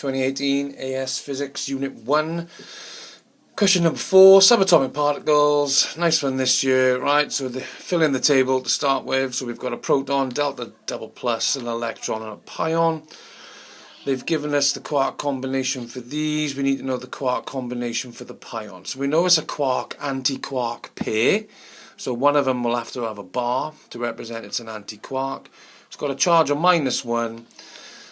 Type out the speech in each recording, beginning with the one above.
2018 AS Physics Unit 1. Question number 4, subatomic particles. Nice one this year, right? So they fill in the table to start with. So we've got a proton, delta double plus, an electron and a pion. They've given us the quark combination for these. We need to know the quark combination for the pion. So we know it's a quark-anti-quark pair. So one of them will have to have a bar to represent it's an anti-quark. It's got a charge of -1.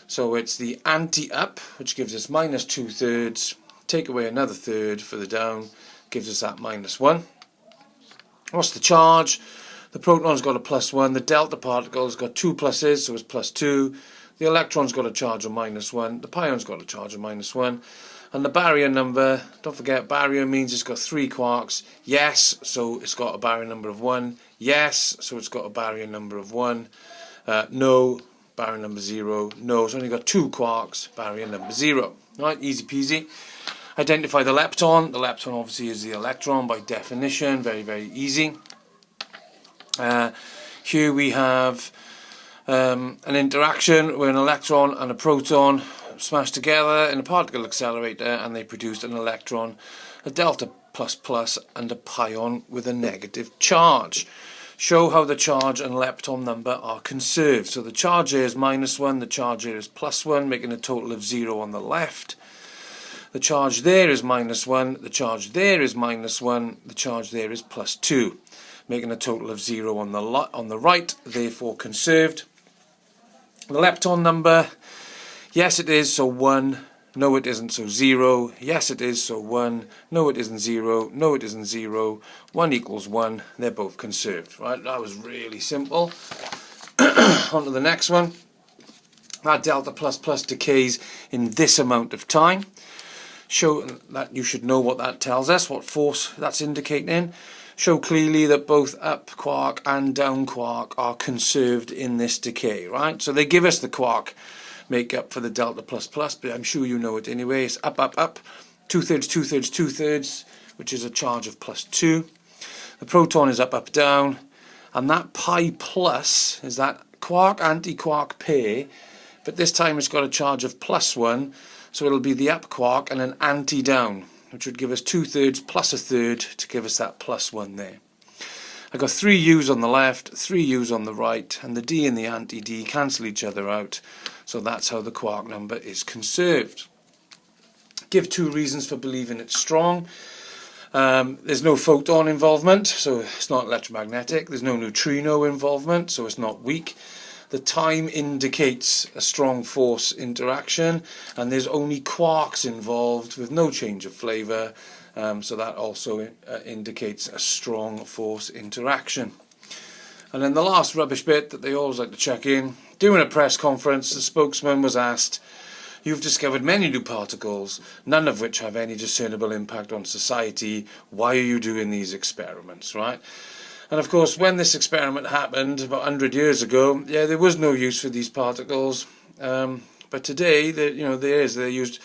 So it's the anti-up, which gives us -2/3. Take away another third for the down, gives us that -1. What's the charge? The proton's got a +1. The delta particle's got 2 pluses, so it's +2. The electron's got a charge of -1. The pion's got a charge of -1. And the barrier number, don't forget, barrier means it's got 3 quarks. Yes, so it's got a barrier number of 1. Yes, so it's got a barrier number of 1. No, barrier number 0. No, it's only got 2 quarks, barrier number 0. Right, easy peasy. Identify the lepton. The lepton obviously is the electron by definition. Very, very easy. Here we have an interaction where an electron and a proton smashed together in a particle accelerator, and they produced an electron, a delta plus, and a pion with a negative charge. Show how the charge and lepton number are conserved. So the charge here is -1, the charge here is +1, making a total of 0 on the left. The charge there is -1, the charge there is -1, the charge there is +2, making a total of 0 on the right, therefore conserved. The lepton number, yes it is, so 1, no it isn't, so 0, yes it is, so 1, no it isn't 0, no it isn't 0, 1 equals 1, they're both conserved. Right, that was really simple. On to the next one. That delta plus decays in this amount of time. Show that you should know what that tells us, what force that's indicating. Show clearly that both up quark and down quark are conserved in this decay, right? So they give us the quark makeup for the delta plus, but I'm sure you know it anyway. It's up, 2/3, 2/3, 2/3, which is a charge of +2. The proton is up, down, and that pi plus is that quark-anti-quark pair, but this time it's got a charge of +1, so it'll be the up quark and an anti-down, which would give us 2/3 plus a third to give us that +1 there. I've got 3 U's on the left, 3 U's on the right, and the D and the anti-D cancel each other out. So that's how the quark number is conserved. Give 2 reasons for believing it's strong. There's no photon involvement, so it's not electromagnetic. There's no neutrino involvement, so it's not weak. The time indicates a strong force interaction, and there's only quarks involved with no change of flavour, so that also indicates a strong force interaction. And then the last rubbish bit that they always like to check in. During a press conference, the spokesman was asked, "You've discovered many new particles, none of which have any discernible impact on society. Why are you doing these experiments?" Right? And of course, when this experiment happened about 100 years ago, yeah, there was no use for these particles. But today, they're used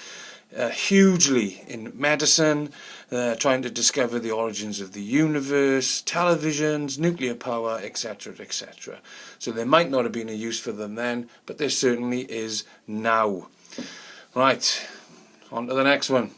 hugely in medicine, trying to discover the origins of the universe, televisions, nuclear power, etc., etc. So there might not have been a use for them then, but there certainly is now. Right, on to the next one.